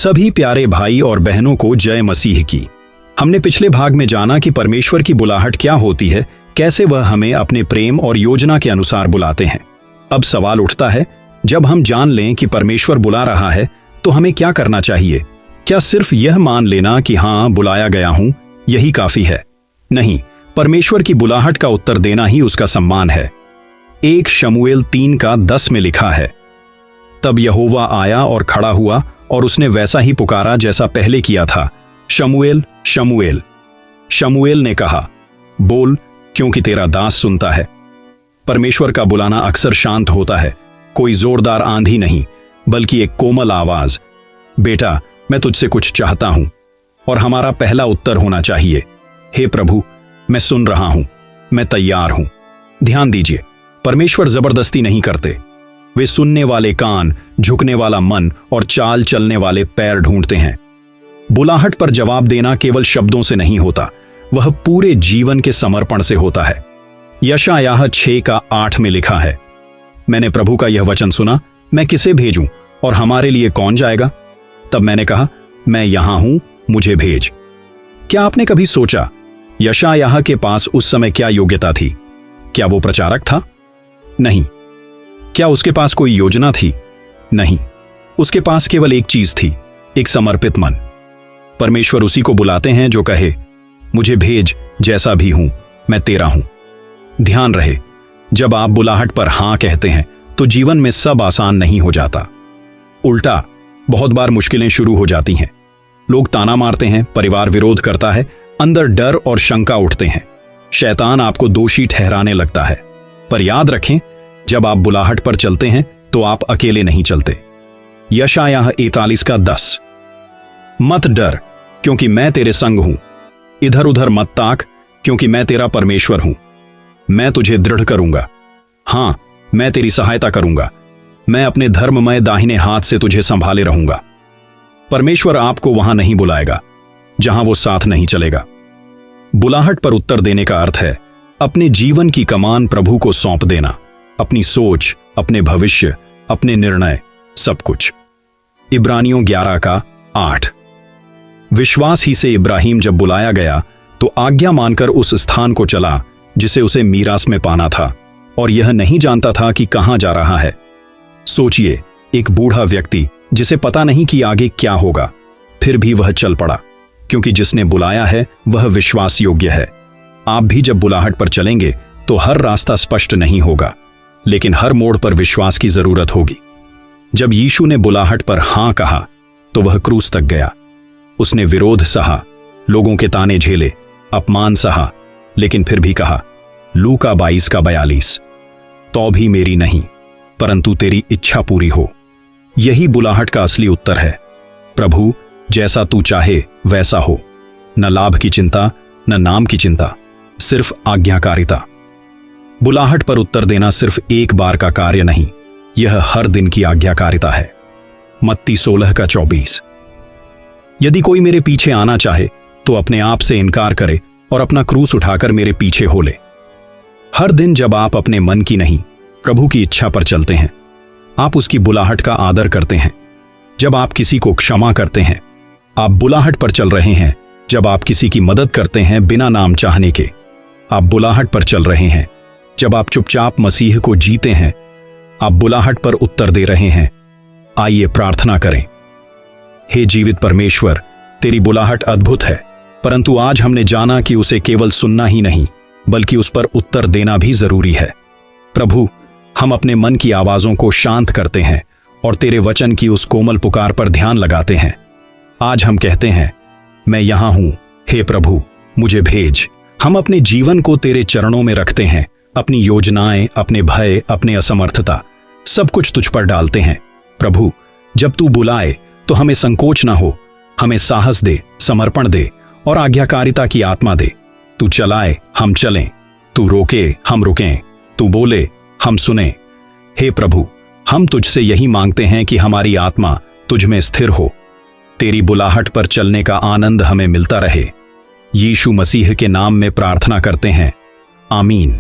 सभी प्यारे भाई और बहनों को जय मसीह की। हमने पिछले भाग में जाना कि परमेश्वर की बुलाहट क्या होती है, कैसे वह हमें अपने प्रेम और योजना के अनुसार बुलाते हैं। अब सवाल उठता है, जब हम जान लें कि परमेश्वर बुला रहा है तो हमें क्या करना चाहिए? क्या सिर्फ यह मान लेना कि हाँ, बुलाया गया हूं, यही काफी है? नहीं, परमेश्वर की बुलाहट का उत्तर देना ही उसका सम्मान है। 1 शमूएल 3:10 में लिखा है, तब यहोवा आया और खड़ा हुआ और उसने वैसा ही पुकारा जैसा पहले किया था, शमूएल, शमूएल। शमूएल ने कहा, बोल, क्योंकि तेरा दास सुनता है। परमेश्वर का बुलाना अक्सर शांत होता है, कोई जोरदार आंधी नहीं, बल्कि एक कोमल आवाज, बेटा, मैं तुझसे कुछ चाहता हूं। और हमारा पहला उत्तर होना चाहिए, हे प्रभु, मैं सुन रहा हूं, मैं तैयार हूं। ध्यान दीजिए, परमेश्वर जबरदस्ती नहीं करते। वे सुनने वाले कान, झुकने वाला मन और चाल चलने वाले पैर ढूंढते हैं। बुलाहट पर जवाब देना केवल शब्दों से नहीं होता, वह पूरे जीवन के समर्पण से होता है। यशायाह 6:8 में लिखा है, मैंने प्रभु का यह वचन सुना, मैं किसे भेजूं और हमारे लिए कौन जाएगा? तब मैंने कहा, मैं यहां हूं, मुझे भेज। क्या आपने कभी सोचा यशायाह के पास उस समय क्या योग्यता थी? क्या वो प्रचारक था? नहीं। क्या उसके पास कोई योजना थी? नहीं। उसके पास केवल एक चीज थी, एक समर्पित मन। परमेश्वर उसी को बुलाते हैं जो कहे, मुझे भेज, जैसा भी हूं, मैं तेरा हूं। ध्यान रहे, जब आप बुलाहट पर हां कहते हैं तो जीवन में सब आसान नहीं हो जाता। उल्टा, बहुत बार मुश्किलें शुरू हो जाती हैं। लोग ताना मारते हैं, परिवार विरोध करता है, अंदर डर और शंका उठते हैं, शैतान आपको दोषी ठहराने लगता है। पर याद रखें, जब आप बुलाहट पर चलते हैं तो आप अकेले नहीं चलते। यशायाह 41:10, मत डर, क्योंकि मैं तेरे संग हूं। इधर उधर मत ताक, क्योंकि मैं तेरा परमेश्वर हूं। मैं तुझे दृढ़ करूंगा, हां, मैं तेरी सहायता करूंगा। मैं अपने धर्ममय दाहिने हाथ से तुझे संभाले रहूंगा। परमेश्वर आपको वहां नहीं बुलाएगा जहां वो साथ नहीं चलेगा। बुलाहट पर उत्तर देने का अर्थ है अपने जीवन की कमान प्रभु को सौंप देना, अपनी सोच, अपने भविष्य, अपने निर्णय, सब कुछ। इब्रानियों 11:8, विश्वास ही से इब्राहिम जब बुलाया गया तो आज्ञा मानकर उस स्थान को चला जिसे उसे मीरास में पाना था, और यह नहीं जानता था कि कहां जा रहा है। सोचिए, एक बूढ़ा व्यक्ति जिसे पता नहीं कि आगे क्या होगा, फिर भी वह चल पड़ा, क्योंकि जिसने बुलाया है वह विश्वास योग्य है। आप भी जब बुलाहट पर चलेंगे तो हर रास्ता स्पष्ट नहीं होगा, लेकिन हर मोड़ पर विश्वास की जरूरत होगी। जब यीशु ने बुलाहट पर हां कहा तो वह क्रूस तक गया। उसने विरोध सहा, लोगों के ताने झेले, अपमान सहा, लेकिन फिर भी कहा, लूका 22:42, तो भी मेरी नहीं परंतु तेरी इच्छा पूरी हो। यही बुलाहट का असली उत्तर है, प्रभु, जैसा तू चाहे वैसा हो। न लाभ की चिंता, न नाम की चिंता, सिर्फ आज्ञाकारिता। बुलाहट पर उत्तर देना सिर्फ एक बार का कार्य नहीं, यह हर दिन की आज्ञाकारिता है। मत्ती 16:24, यदि कोई मेरे पीछे आना चाहे तो अपने आप से इनकार करे और अपना क्रूस उठाकर मेरे पीछे हो ले। हर दिन जब आप अपने मन की नहीं, प्रभु की इच्छा पर चलते हैं, आप उसकी बुलाहट का आदर करते हैं। जब आप किसी को क्षमा करते हैं, आप बुलाहट पर चल रहे हैं। जब आप किसी की मदद करते हैं बिना नाम चाहने के, आप बुलाहट पर चल रहे हैं। जब आप चुपचाप मसीह को जीते हैं, आप बुलाहट पर उत्तर दे रहे हैं। आइए प्रार्थना करें। हे जीवित परमेश्वर, तेरी बुलाहट अद्भुत है, परंतु आज हमने जाना कि उसे केवल सुनना ही नहीं, बल्कि उस पर उत्तर देना भी जरूरी है। प्रभु, हम अपने मन की आवाजों को शांत करते हैं और तेरे वचन की उस कोमल पुकार पर ध्यान लगाते हैं। आज हम कहते हैं, मैं यहां हूं, हे प्रभु, मुझे भेज। हम अपने जीवन को तेरे चरणों में रखते हैं, अपनी योजनाएं, अपने भय, अपने असमर्थता, सब कुछ तुझ पर डालते हैं। प्रभु, जब तू बुलाए तो हमें संकोच ना हो, हमें साहस दे, समर्पण दे और आज्ञाकारिता की आत्मा दे। तू चलाए, हम चलें, तू रोके, हम रुकें, तू बोले, हम सुने। हे प्रभु, हम तुझसे यही मांगते हैं कि हमारी आत्मा तुझ में स्थिर हो, तेरी बुलाहट पर चलने का आनंद हमें मिलता रहे। यीशु मसीह के नाम में प्रार्थना करते हैं, आमीन।